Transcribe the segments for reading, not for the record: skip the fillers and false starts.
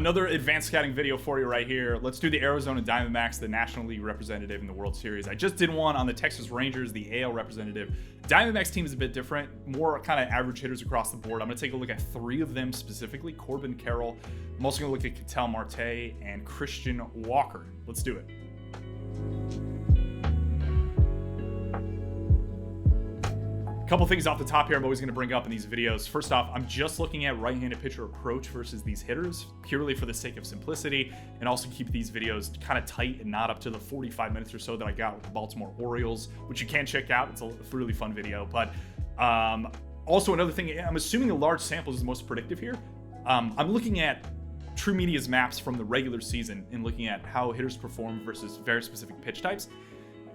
Another advanced scouting video for you right here. Let's do the Arizona Diamondbacks, the National League representative in the World Series. I just did one on the Texas Rangers, the AL representative. Diamondbacks team is a bit different, more kind of average hitters across the board. I'm going to take a look at 3 of them specifically. Corbin Carroll. I'm also going to look at Ketel Marte and Christian Walker. Let's do it. Couple things off the top here I'm always going to bring up in these videos. First off, I'm just looking at right-handed pitcher approach versus these hitters purely for the sake of simplicity, and also keep these videos kind of tight and not up to the 45 minutes or so that I got with the Baltimore Orioles, which you can check out. It's a really fun video. But also another thing, I'm assuming a large sample is the most predictive here. I'm looking at TruMedia's maps from the regular season and looking at how hitters perform versus very specific pitch types.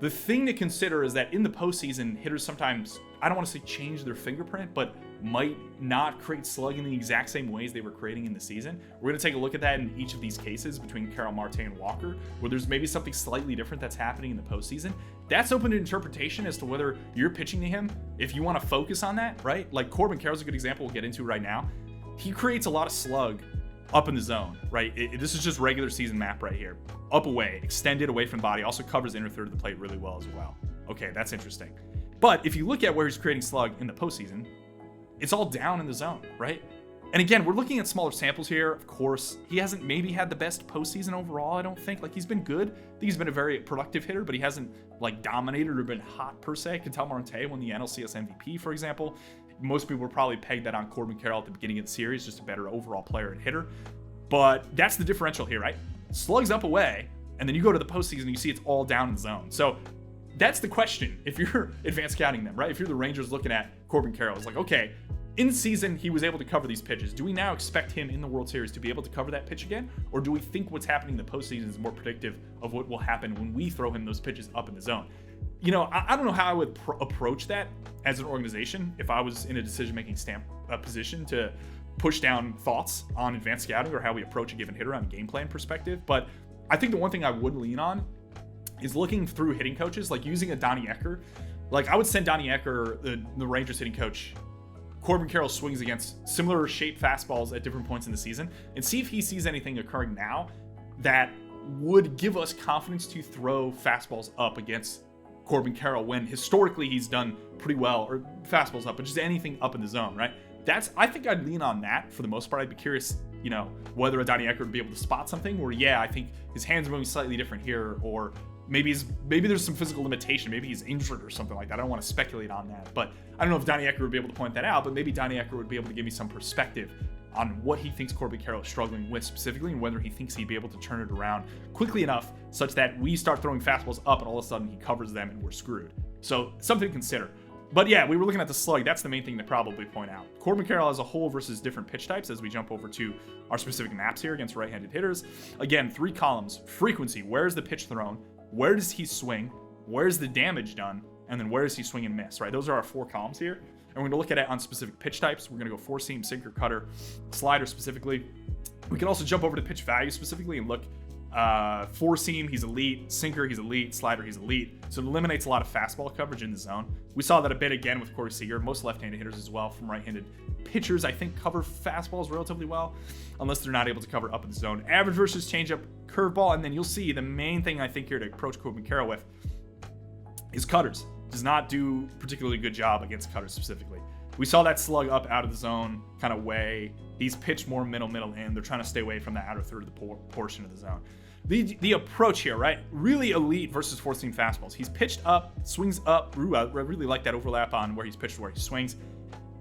The thing to consider is that in the postseason, hitters sometimes, I don't want to say change their fingerprint, but might not create slug in the exact same ways they were creating in the season. We're going to take a look at that in each of these cases between Ketel Marte and Walker, where there's maybe something slightly different that's happening in the postseason. That's open to interpretation as to whether you're pitching to him, if you want to focus on that, right? Like Corbin Carroll's a good example we'll get into right now. He creates a lot of slug up in the zone, right? This is just regular season map right here. Up away, extended away from body, also covers inner third of the plate really well as well. Okay, that's interesting. But if you look at where he's creating slug in the postseason, it's all down in the zone, right? And again, we're looking at smaller samples here. Of course, he hasn't maybe had the best postseason overall, I don't think. Like, he's been good. I think he's been a very productive hitter, but he hasn't, like, dominated or been hot per se. Ketel Marte won the NLCS MVP, for example. Most people would probably peg that on Corbin Carroll at the beginning of the series, just a better overall player and hitter. But that's the differential here, right? Slugs up away, and then you go to the postseason and you see it's all down in the zone. So that's the question if you're advanced scouting them, right? If you're the Rangers looking at Corbin Carroll, it's like, okay, in season, he was able to cover these pitches. Do we now expect him in the World Series to be able to cover that pitch again? Or do we think what's happening in the postseason is more predictive of what will happen when we throw him those pitches up in the zone? You know, I don't know how I would approach that as an organization if I was in a decision-making position to push down thoughts on advanced scouting or how we approach a given hitter on a game plan perspective. But I think the one thing I would lean on is looking through hitting coaches, like using a Donnie Ecker. Like, I would send Donnie Ecker, the Rangers hitting coach, Corbin Carroll swings against similar shaped fastballs at different points in the season and see if he sees anything occurring now that would give us confidence to throw fastballs up against Corbin Carroll when historically he's done pretty well, or fastballs up, but just anything up in the zone, right? I think I'd lean on that for the most part. I'd be curious, you know, whether a Donnie Ecker would be able to spot something where, yeah, I think his hands are moving slightly different here, or maybe there's some physical limitation. Maybe he's injured or something like that. I don't want to speculate on that, but I don't know if Donnie Ecker would be able to point that out, but maybe Donnie Ecker would be able to give me some perspective on what he thinks Corbin Carroll is struggling with specifically, and whether he thinks he'd be able to turn it around quickly enough such that we start throwing fastballs up and all of a sudden he covers them and we're screwed. So something to consider. But yeah, we were looking at the slug. That's the main thing to probably point out. Corbin Carroll as a whole versus different pitch types as we jump over to our specific maps here against right-handed hitters. Again, 3 columns. Frequency, where's the pitch thrown? Where does he swing? Where's the damage done? And then where does he swing and miss, right? Those are our 4 columns here. And we're going to look at it on specific pitch types. We're going to go 4-seam, sinker, cutter, slider specifically. We can also jump over to pitch value specifically and look 4-seam, he's elite. Sinker, he's elite. Slider, he's elite. So it eliminates a lot of fastball coverage in the zone. We saw that a bit again with Corey Seager. Most left-handed hitters as well from right-handed pitchers, I think, cover fastballs relatively well, unless they're not able to cover up in the zone. Average versus changeup, curveball, and then you'll see the main thing I think here to approach Corbin Carroll with is cutters. Does not do particularly good job against cutters specifically. We saw that slug up out of the zone kind of way. He's pitched more middle in. They're trying to stay away from the outer third of the portion of the zone. The approach here, right? Really elite versus 4-seam fastballs. He's pitched up, swings up. I really like that overlap on where he's pitched, where he swings.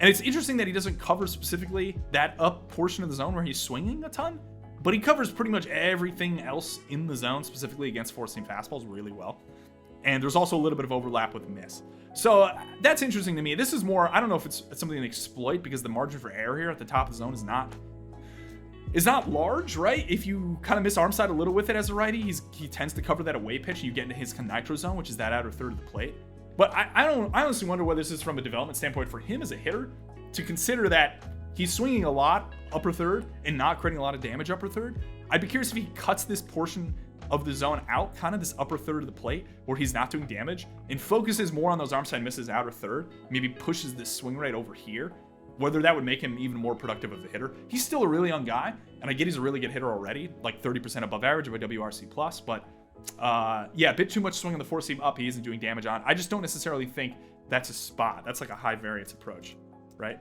And it's interesting that he doesn't cover specifically that up portion of the zone where he's swinging a ton, but he covers pretty much everything else in the zone, specifically against 4-seam fastballs, really well. And there's also a little bit of overlap with the miss. So that's interesting to me. This is more, I don't know if it's something to exploit, because the margin for error here at the top of the zone is not large, right? If you kind of miss arm side a little with it as a righty, he tends to cover that away pitch. You get into his nitro zone, which is that outer third of the plate. But I honestly wonder whether this is from a development standpoint for him as a hitter, to consider that he's swinging a lot upper third and not creating a lot of damage upper third. I'd be curious if he cuts this portion of the zone out, kind of this upper third of the plate where he's not doing damage, and focuses more on those arm side misses outer third, maybe pushes this swing rate over here, whether that would make him even more productive of a hitter. He's still a really young guy, and I get he's a really good hitter already, like 30% above average of a WRC plus, but yeah, a bit too much swing on the 4-seam up he isn't doing damage on. I just don't necessarily think that's a spot. That's like a high variance approach, right?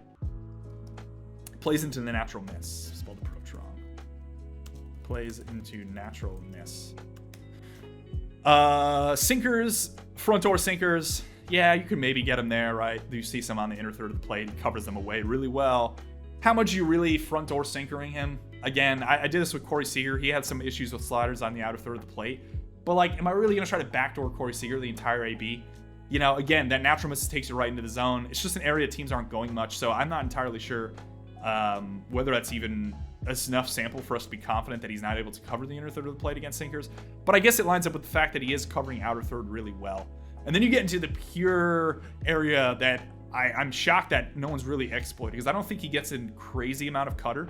Plays into the natural miss. Spelled approach wrong. Plays into natural miss. Sinkers, front door sinkers. Yeah, you could maybe get him there, right? You see some on the inner third of the plate. He covers them away really well. How much are you really front door sinkering him? Again, I did this with Corey Seager. He had some issues with sliders on the outer third of the plate. But, like, am I really going to try to backdoor Corey Seager the entire AB? You know, again, that natural miss takes you right into the zone. It's just an area teams aren't going much, so I'm not entirely sure whether that's even enough sample for us to be confident that he's not able to cover the inner third of the plate against sinkers. But I guess it lines up with the fact that he is covering outer third really well. And then you get into the pure area that I'm shocked that no one's really exploited, because I don't think he gets a crazy amount of cutter.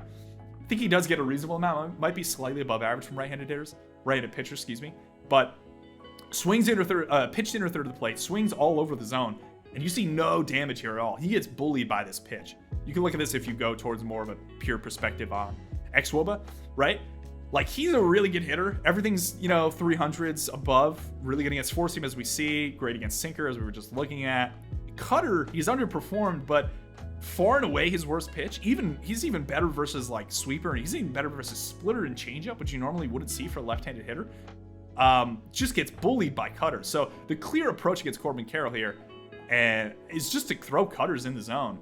I think he does get a reasonable amount. It might be slightly above average from right-handed hitters, right-handed pitchers, excuse me. But swings inner third, pitched inner third of the plate, swings all over the zone, and you see no damage here at all. He gets bullied by this pitch. You can look at this if you go towards more of a pure perspective on xwOBA, right? Like, he's a really good hitter. Everything's, you know, 300s above. Really good against 4-seam, as we see. Great against sinker, as we were just looking at. Cutter, he's underperformed, but far and away his worst pitch. He's even better versus, like, sweeper, and he's even better versus splitter and changeup, which you normally wouldn't see for a left-handed hitter. Just gets bullied by cutters. So the clear approach against Corbin Carroll here is just to throw cutters in the zone.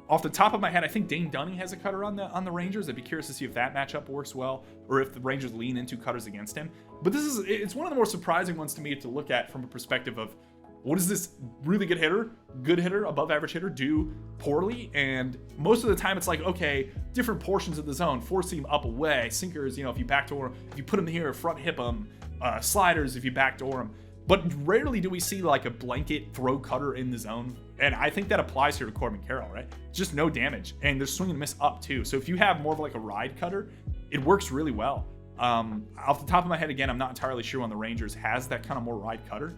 Off the top of my head, I think Dane Dunning has a cutter on the Rangers. I'd be curious to see if that matchup works well, or if the Rangers lean into cutters against him. But it's one of the more surprising ones to me to look at from a perspective of, what does this really good hitter, above average hitter do poorly? And most of the time it's like, okay, different portions of the zone, 4-seam up away, sinkers, you know, if you backdoor him, if you put him here, front hip him, sliders if you backdoor him. But rarely do we see like a blanket throw cutter in the zone. And I think that applies here to Corbin Carroll, right? Just no damage. And there's swing and miss up too. So if you have more of like a ride cutter, it works really well. Off the top of my head, again, I'm not entirely sure when the Rangers has that kind of more ride cutter.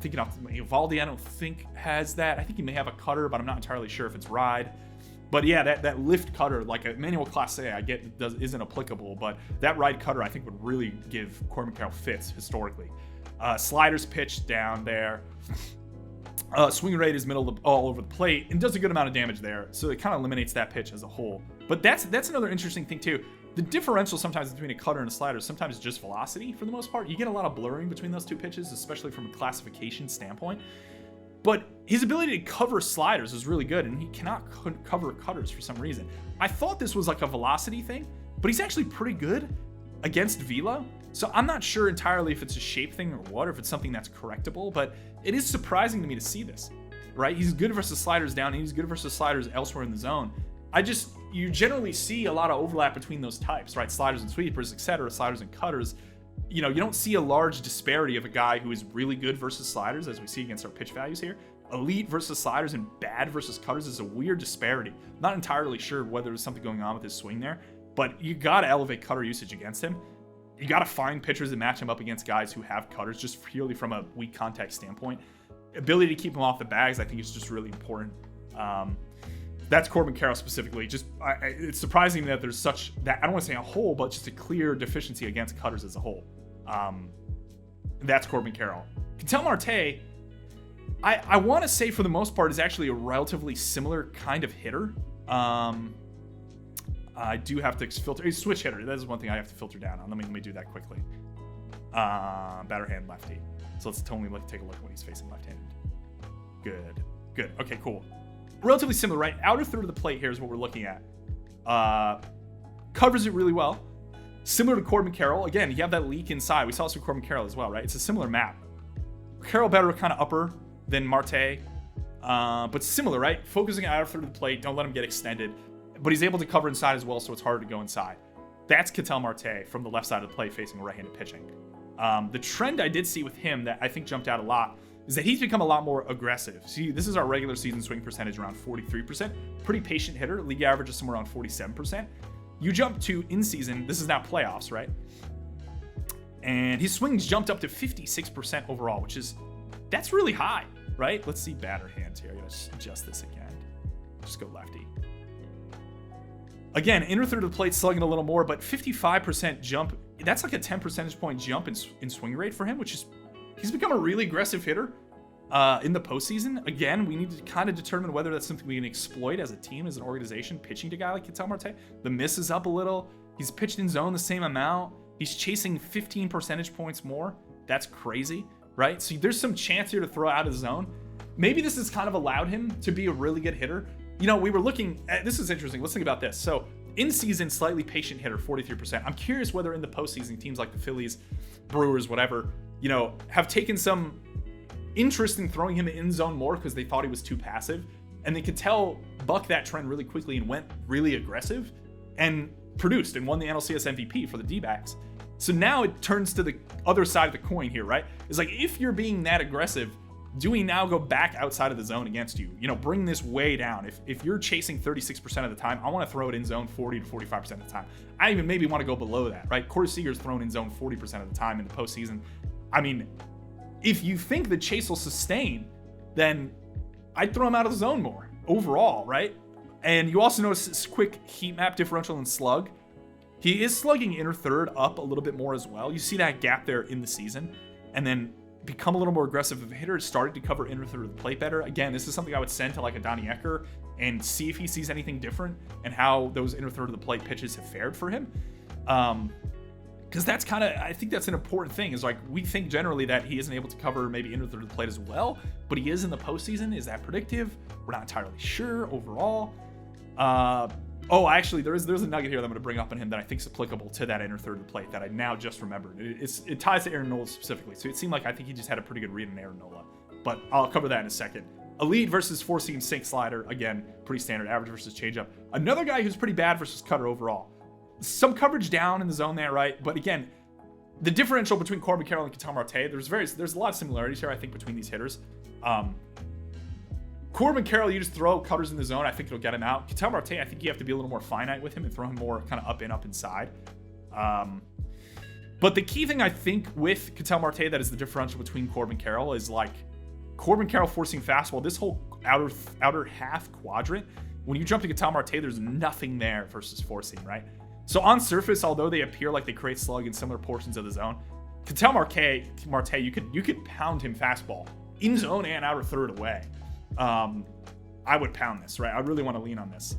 Thinking off Evaldi, I don't think has that. I think he may have a cutter, but I'm not entirely sure if it's ride. But yeah, that lift cutter, like a manual Class A, I get isn't applicable, but that ride cutter I think would really give Corbin Carroll fits historically. Sliders pitch down there. Swing rate is middle all over the plate and does a good amount of damage there. So it kind of eliminates that pitch as a whole. But that's another interesting thing too. The differential sometimes between a cutter and a slider is sometimes just velocity for the most part. You get a lot of blurring between those two pitches, especially from a classification standpoint. But his ability to cover sliders is really good, and he cannot cover cutters for some reason. I thought this was like a velocity thing, but he's actually pretty good against velo. So I'm not sure entirely if it's a shape thing or what, or if it's something that's correctable, but it is surprising to me to see this, right? He's good versus sliders down, and he's good versus sliders elsewhere in the zone. You generally see a lot of overlap between those types, right? Sliders and sweepers, etc., sliders and cutters. You know, you don't see a large disparity of a guy who is really good versus sliders, as we see against our pitch values here. Elite versus sliders and bad versus cutters is a weird disparity. Not entirely sure whether there's something going on with his swing there, but you got to elevate cutter usage against him. You got to find pitchers that match him up against guys who have cutters, just purely from a weak contact standpoint. Ability to keep him off the bags, I think, is just really important. That's Corbin Carroll specifically. It's surprising that there's such that, I don't want to say a whole, but just a clear deficiency against cutters as a whole. That's Corbin Carroll. Ketel Marte, I want to say for the most part is actually a relatively similar kind of hitter. I do have to filter. He's a switch hitter. That is one thing I have to filter down on. Let me do that quickly. Batter hand lefty. So let's totally take a look at when he's facing left-handed. Good. Okay, cool. Relatively similar, right? Outer third of the plate here is what we're looking at. Covers it really well. Similar to Corbin Carroll. Again, you have that leak inside. We saw this with Corbin Carroll as well, right? It's a similar map. Carroll better kind of upper than Marte. But similar, right? Focusing on outer third of the plate. Don't let him get extended. But he's able to cover inside as well, so it's harder to go inside. That's Ketel Marte from the left side of the plate facing right-handed pitching. The trend I did see with him that I think jumped out a lot is that he's become a lot more aggressive. See, this is our regular season swing percentage around 43%. Pretty patient hitter. League average is somewhere around 47%. You jump to in season, this is now playoffs, right? And his swings jumped up to 56% overall, that's really high, right? Let's see batter hands here. I gotta adjust this again. Just go lefty. Again, inner third of the plate slugging a little more, but 55% jump. That's like a 10 percentage point jump in swing rate for him, which is, he's become a really aggressive hitter in the postseason. Again, we need to kind of determine whether that's something we can exploit as a team, as an organization, pitching to a guy like Ketel Marte. The miss is up a little. He's pitched in zone the same amount. He's chasing 15 percentage points more. That's crazy, right? So there's some chance here to throw out of the zone. Maybe this has kind of allowed him to be a really good hitter. You know, we were looking at, this is interesting. Let's think about this. So in season, slightly patient hitter, 43%. I'm curious whether in the postseason, teams like the Phillies, Brewers, whatever, you know, have taken some interest in throwing him in zone more because they thought he was too passive. And they could tell buck that trend really quickly and went really aggressive and produced and won the NLCS MVP for the D-backs. So now it turns to the other side of the coin here, right? It's like, if you're being that aggressive, do we now go back outside of the zone against you? You know, bring this way down. If you're chasing 36% of the time, I want to throw it in zone 40 to 45% of the time. I even maybe want to go below that, right? Corey Seager's thrown in zone 40% of the time in the postseason. I mean, if you think the chase will sustain, then I'd throw him out of the zone more overall, right? And you also notice this quick heat map differential in slug. He is slugging inner third up a little bit more as well. You see that gap there in the season, and then become a little more aggressive of a hitter, started to cover inner third of the plate better. Again, this is something I would send to like a Donnie Ecker and see if he sees anything different and how those inner third of the plate pitches have fared for him. Because that's kind of, I think that's an important thing, is like, we think generally that he isn't able to cover maybe inner third of the plate as well, but he is in the postseason. Is that predictive? We're not entirely sure overall. Oh, actually, there's a nugget here that I'm going to bring up on him that I think is applicable to that inner third of the plate that I now just remembered. It ties to Aaron Nola specifically, so it seemed like I think he just had a pretty good read on Aaron Nola, but I'll cover that in a second. Elite versus four-seam sink slider, again, pretty standard. Average versus changeup. Another guy who's pretty bad versus cutter overall. Some coverage down in the zone there, right? But again, the differential between Corbin Carroll and Ketel Marte, there's a lot of similarities here, I think, between these hitters. Corbin Carroll, you just throw cutters in the zone, I think it'll get him out. Ketel Marte, I think you have to be a little more finite with him and throw him more kind of up inside. But the key thing I think with Ketel Marte that is the differential between Corbin Carroll is like Corbin Carroll forcing fastball, this whole outer half quadrant, when you jump to Ketel Marte, there's nothing there versus four-seam, right? So on surface, although they appear like they create slug in similar portions of the zone, Ketel Marte, you could pound him fastball in zone and outer third away. I would pound this, right? I really want to lean on this.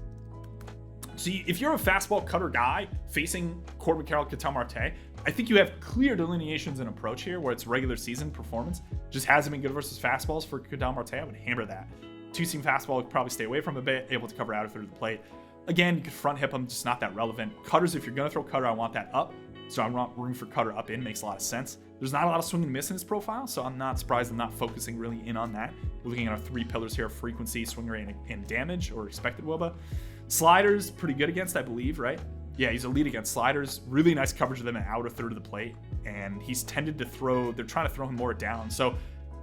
So if you're a fastball cutter guy facing Corbin Carroll, Ketel Marte, I think you have clear delineations and approach here where it's regular season performance. Just hasn't been good versus fastballs for Ketel Marte. I would hammer that. Two-seam fastball, would probably stay away from a bit, able to cover out through the plate. Again, you could front hip them, just not that relevant. Cutters, if you're going to throw cutter, I want that up. So I want room for cutter up in, makes a lot of sense. There's not a lot of swing and miss in his profile, so I'm not surprised I'm not focusing really in on that. We're looking at our three pillars here: frequency, swing rate, and damage, or expected WOBA. Sliders, pretty good against, I believe, right? Yeah, he's elite against sliders. Really nice coverage of them in outer third of the plate. And he's tended to throw, they're trying to throw him more down. So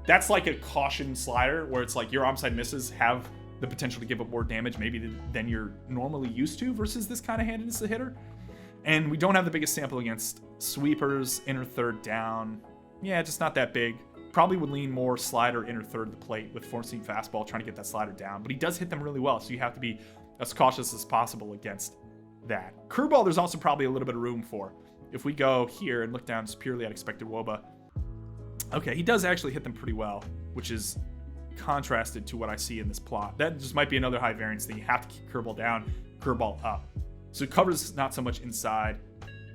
that's like a caution slider where it's like your onside misses have the potential to give up more damage maybe than you're normally used to versus this kind of handedness of hitter. And we don't have the biggest sample against sweepers, inner third down. Yeah, just not that big. Probably would lean more slider, inner third of the plate with four-seam fastball, trying to get that slider down. But he does hit them really well, so you have to be as cautious as possible against that. Curveball, there's also probably a little bit of room for. If we go here and look down just purely at expected WOBA. Okay, he does actually hit them pretty well, which is contrasted to what I see in this plot. That just might be another high variance thing. You have to keep curveball down, curveball up. So covers not so much inside.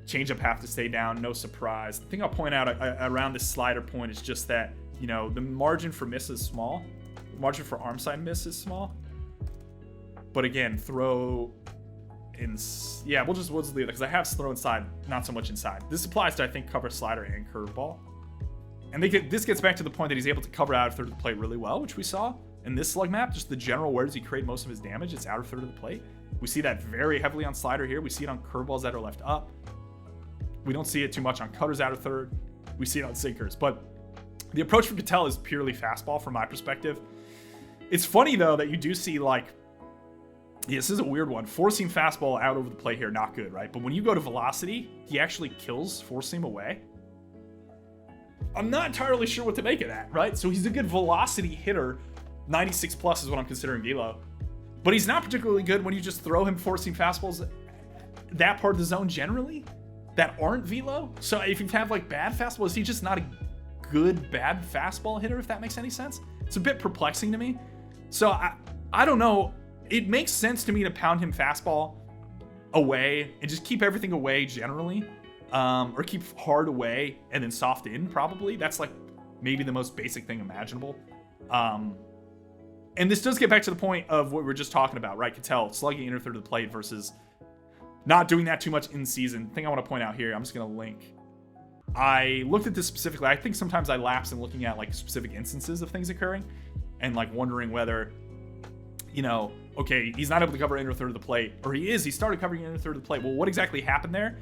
Changeup have to stay down, no surprise. The thing I'll point out around this slider point is just that, you know, the margin for miss is small. The margin for arm side miss is small. But again, throw in, yeah, we'll just leave it because I have throw inside, not so much inside. This applies to, I think, cover slider and curveball. And this gets back to the point that he's able to cover out of third of the plate really well, which we saw in this slug map. Just the general, where does he create most of his damage? It's outer third of the plate. We see that very heavily on slider here. We see it on curveballs that are left up. We don't see it too much on cutters outer third. We see it on sinkers. But the approach from Ketel is purely fastball from my perspective. It's funny, though, that you do see, like, yeah, this is a weird one. Four-seam fastball out over the plate here, not good, right? But when you go to velocity, he actually kills four-seam away. I'm not entirely sure what to make of that, right? So he's a good velocity hitter. 96 plus is what I'm considering velo. But he's not particularly good when you just throw him four-seam fastballs that part of the zone generally that aren't velo. So if you have like bad fastball, is he just not a good bad fastball hitter, if that makes any sense? It's a bit perplexing to me. So I don't know. It makes sense to me to pound him fastball away and just keep everything away generally, or keep hard away and then soft in. Probably that's like maybe the most basic thing imaginable. And this does get back to the point of what we were just talking about, right? Ketel slugging inner third of the plate versus not doing that too much in season. Thing I want to point out here, I'm just going to link. I looked at this specifically. I think sometimes I lapse in looking at like specific instances of things occurring and like wondering whether, you know, okay, he's not able to cover inner third of the plate, or he started covering inner third of the plate. Well, what exactly happened there?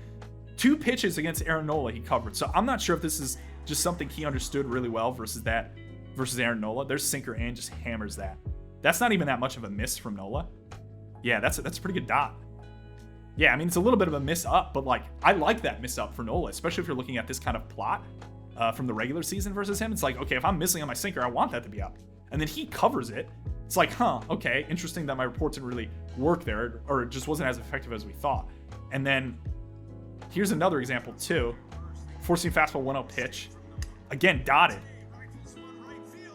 2 pitches against Aaron Nola he covered. So I'm not sure if this is just something he understood really well versus Aaron Nola. There's sinker and just hammers that. That's not even that much of a miss from Nola. Yeah, that's a pretty good dot. Yeah, I mean, it's a little bit of a miss up, but like, I like that miss up for Nola, especially if you're looking at this kind of plot from the regular season versus him. It's like, okay, if I'm missing on my sinker, I want that to be up. And then he covers it. It's like, huh, okay, interesting that my report didn't really work there, or it just wasn't as effective as we thought. And then here's another example too. Forcing fastball 1-0 pitch. Again, dotted.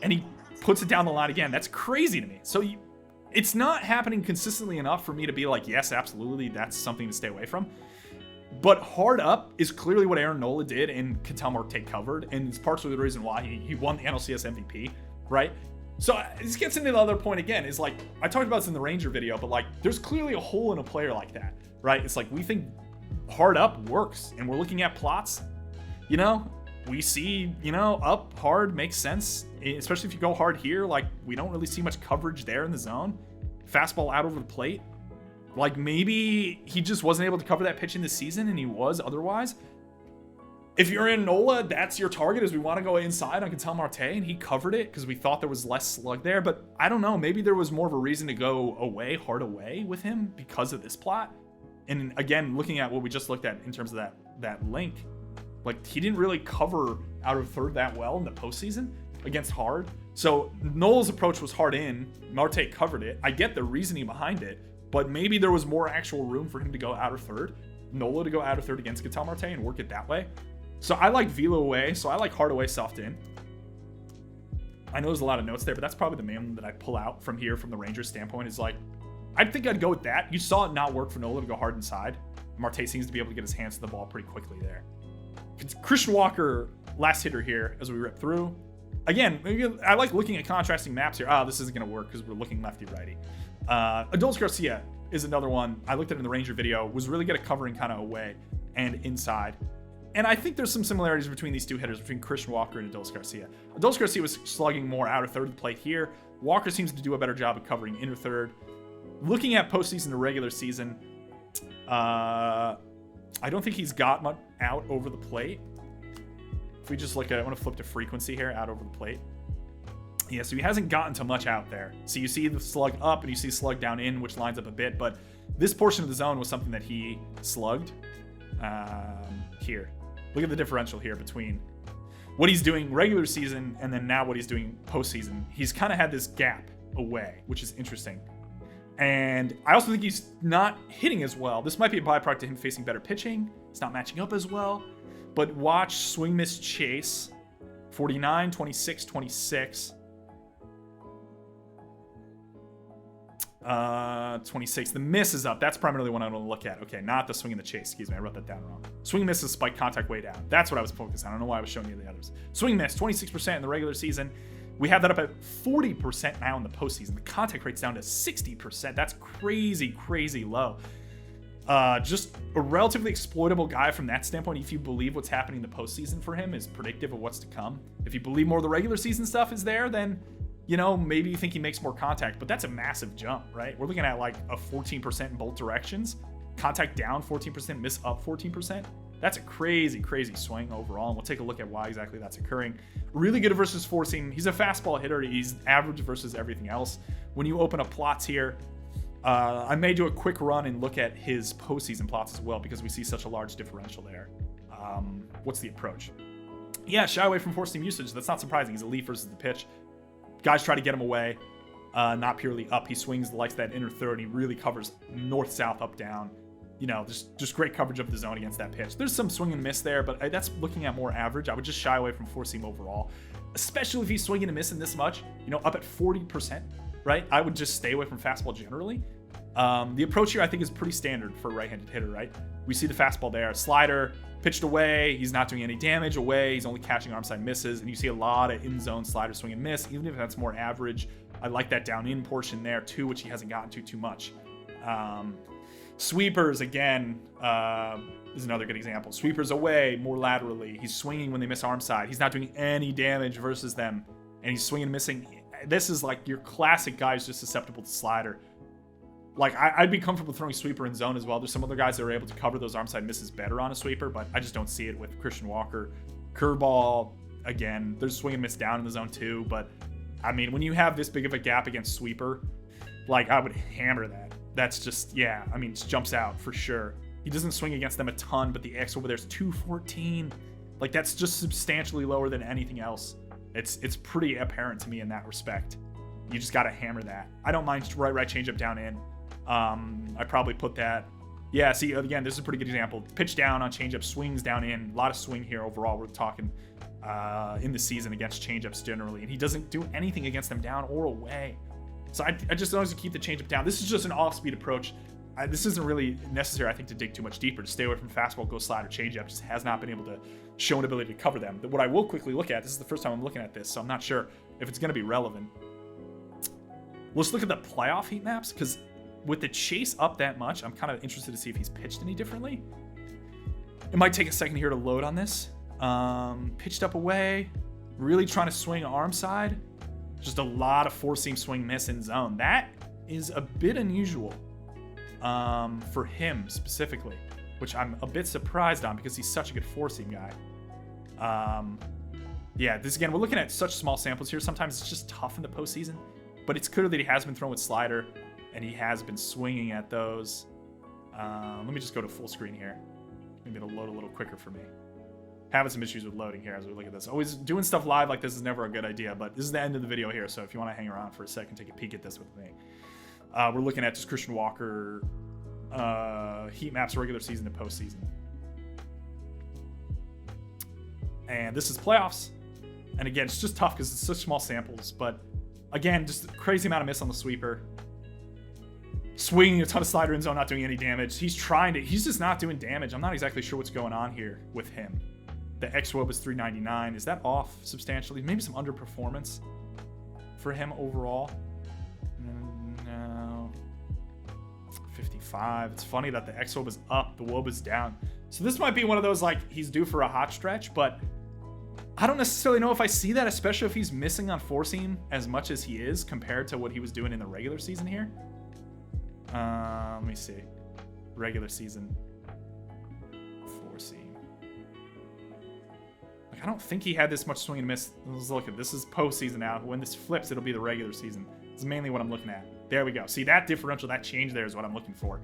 And he puts it down the line again. That's crazy to me. So it's not happening consistently enough for me to be like, yes, absolutely, that's something to stay away from. But hard up is clearly what Aaron Nola did and Ketel Marte covered, and it's partially the reason why he won the NLCS MVP, right? So this gets into the other point again, is like, I talked about this in the Ranger video, but like, there's clearly a hole in a player like that, right? It's like, we think hard up works, and we're looking at plots, you know, we see, you know, up hard makes sense, especially if you go hard here. Like, we don't really see much coverage there in the zone. Fastball out over the plate. Like, maybe he just wasn't able to cover that pitch in this season, and he was otherwise. If you're in Nola, that's your target, is we want to go inside on Ketel Marte, and he covered it because we thought there was less slug there. But I don't know, maybe there was more of a reason to go away, hard away with him because of this plot. And again, looking at what we just looked at in terms of that link, like, he didn't really cover out of third that well in the postseason against hard. So Nola's approach was hard in, Marte covered it. I get the reasoning behind it, but maybe there was more actual room for him to go out of third, Nola to go out of third against Ketel Marte and work it that way. So I like velo away, so I like hard away, soft in. I know there's a lot of notes there, but that's probably the main one that I pull out from here from the Rangers standpoint, is like, I think I'd go with that. You saw it not work for Nola to go hard inside. Marte seems to be able to get his hands to the ball pretty quickly there. Christian Walker, last hitter here as we rip through. Again, I like looking at contrasting maps here. This isn't going to work because we're looking lefty-righty. Adolis Garcia is another one. I looked at it in the Ranger video. Was really good at covering kind of away and inside. And I think there's some similarities between these two hitters, between Christian Walker and Adolis Garcia. Adolis Garcia was slugging more out of third of the plate here. Walker seems to do a better job of covering inner third. Looking at postseason to regular season, I don't think he's got much out over the plate. If we just look at it, I want to flip to frequency here, out over the plate. Yeah, so he hasn't gotten to much out there. So you see the slug up and you see slug down in, which lines up a bit, but this portion of the zone was something that he slugged here. Look at the differential here between what he's doing regular season and then now what he's doing postseason. He's kind of had this gap away, which is interesting. And I also think he's not hitting as well. This might be a byproduct of him facing better pitching. It's not matching up as well. But watch swing miss chase. 49, 26, 26. 26. The miss is up. That's primarily what I want to look at. Okay, not the swing and the chase. Excuse me, I wrote that down wrong. Swing miss is spike contact way down. That's what I was focused on. I don't know why I was showing you the others. Swing miss, 26% in the regular season. We have that up at 40% now in the postseason. The contact rate's down to 60%. That's crazy, crazy low. Just a relatively exploitable guy from that standpoint. If you believe what's happening in the postseason for him is predictive of what's to come. If you believe more of the regular season stuff is there, then, you know, maybe you think he makes more contact. But that's a massive jump, right? We're looking at like a 14% in both directions. Contact down 14%, miss up 14%. That's a crazy, crazy swing overall, and we'll take a look at why exactly that's occurring. Really good versus four seam. He's a fastball hitter. He's average versus everything else. When you open up plots here, I may do a quick run and look at his postseason plots as well because we see such a large differential there. What's the approach? Yeah, shy away from four seam usage. That's not surprising. He's elite versus the pitch. Guys try to get him away, not purely up. He swings, likes that inner third. He really covers north, south, up, down. you know, just great coverage of the zone against that pitch. There's some swing and miss there, but that's looking at more average. I would just shy away from four seam overall, especially if he's swinging and missing this much, you know, up at 40%, right? I would just stay away from fastball generally. The approach here I think is pretty standard for a right-handed hitter, right? We see the fastball there, slider, pitched away, he's not doing any damage, away, he's only catching arm side misses, and you see a lot of in-zone slider swing and miss, even if that's more average. I like that down-in portion there too, which he hasn't gotten to too much. Sweepers, again, is another good example. Sweepers away, more laterally. He's swinging when they miss arm side. He's not doing any damage versus them, and he's swinging and missing. This is like your classic guy who's just susceptible to slider. Like, I'd be comfortable throwing sweeper in zone as well. There's some other guys that are able to cover those arm side misses better on a sweeper, but I just don't see it with Christian Walker. Curveball, again, there's swing and miss down in the zone too, but I mean, when you have this big of a gap against sweeper, like, I would hammer that. That's just, yeah, I mean, it jumps out for sure. He doesn't swing against them a ton, but the X over there's 214. Like, that's just substantially lower than anything else. It's pretty apparent to me in that respect. You just got to hammer that. I don't mind right changeup down in. I probably put that. Yeah, see, again, this is a pretty good example. Pitch down on changeup, swings down in. A lot of swing here overall. We're talking in the season against changeups generally. And he doesn't do anything against them down or away. So I just always keep the changeup down. This is just an off-speed approach. This isn't really necessary, I think, to dig too much deeper. To stay away from fastball, go slider, changeup. Just has not been able to show an ability to cover them. But what I will quickly look at, this is the first time I'm looking at this, so I'm not sure if it's going to be relevant. Let's look at the playoff heat maps, because with the chase up that much, I'm kind of interested to see if he's pitched any differently. It might take a second here to load on this. Pitched up away, really trying to swing arm side. Just a lot of four-seam swing miss in zone. That is a bit unusual for him specifically, which I'm a bit surprised on because he's such a good four-seam guy. Yeah, this again, we're looking at such small samples here. Sometimes it's just tough in the postseason, but it's clear that he has been throwing with slider and he has been swinging at those. Let me just go to full screen here. Maybe it'll load a little quicker for me. Having some issues with loading here as we look at this. Always doing stuff live like this is never a good idea, but this is the end of the video here, so if you want to hang around for a second, take a peek at this with me. We're looking at just Christian Walker heat maps regular season to postseason. And this is playoffs. And again, it's just tough because it's such small samples, but again, just a crazy amount of miss on the sweeper. Swinging a ton of slider in zone, not doing any damage. He's just not doing damage. I'm not exactly sure what's going on here with him. The XWOB is 399. Is that off substantially? Maybe some underperformance for him overall. No. 55. It's funny that the XWOB is up, the WOB is down. So this might be one of those, like, he's due for a hot stretch, but I don't necessarily know if I see that, especially if he's missing on four seam as much as he is compared to what he was doing in the regular season here. Let me see. Regular season. Four seam. Like, I don't think he had this much swing and miss. Let's look at this. Is postseason now. When this flips, it'll be the regular season. This is mainly what I'm looking at. There we go. See, that differential, that change there is what I'm looking for.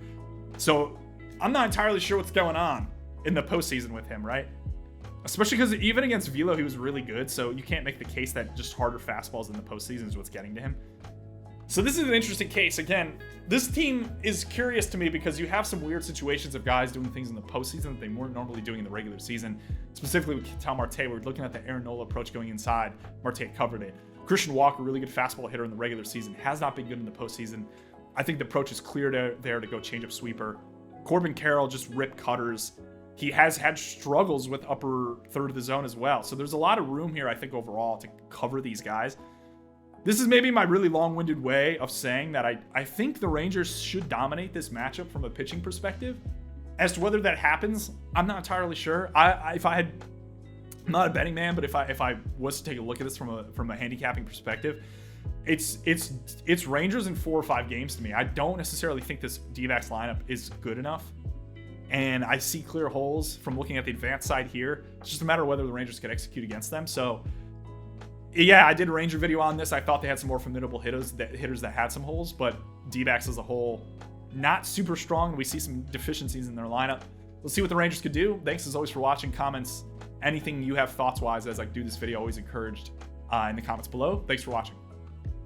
So I'm not entirely sure what's going on in the postseason with him, right? Especially because even against Velo, he was really good. So you can't make the case that just harder fastballs in the postseason is what's getting to him. So this is an interesting case. Again, this team is curious to me because you have some weird situations of guys doing things in the postseason that they weren't normally doing in the regular season. Specifically with Ketel Marte, we're looking at the Aaron Nola approach going inside. Marte covered it. Christian Walker, really good fastball hitter in the regular season, has not been good in the postseason. I think the approach is clear there to go change-up sweeper. Corbin Carroll just rip cutters. He has had struggles with upper third of the zone as well. So there's a lot of room here, I think, overall to cover these guys. This is maybe my really long-winded way of saying that I think the Rangers should dominate this matchup from a pitching perspective. As to whether that happens, I'm not entirely sure. I'm not a betting man, but if I was to take a look at this from a handicapping perspective, it's Rangers in 4 or 5 games to me. I don't necessarily think this D-backs lineup is good enough. And I see clear holes from looking at the advanced side here. It's just a matter of whether the Rangers could execute against them. So yeah, I did a Ranger video on this. I thought they had some more formidable hitters that had some holes, but D-backs as a whole, not super strong. We see some deficiencies in their lineup. Let's see what the Rangers could do. Thanks as always for watching. Comments, anything you have thoughts-wise as I do this video, always encouraged in the comments below. Thanks for watching.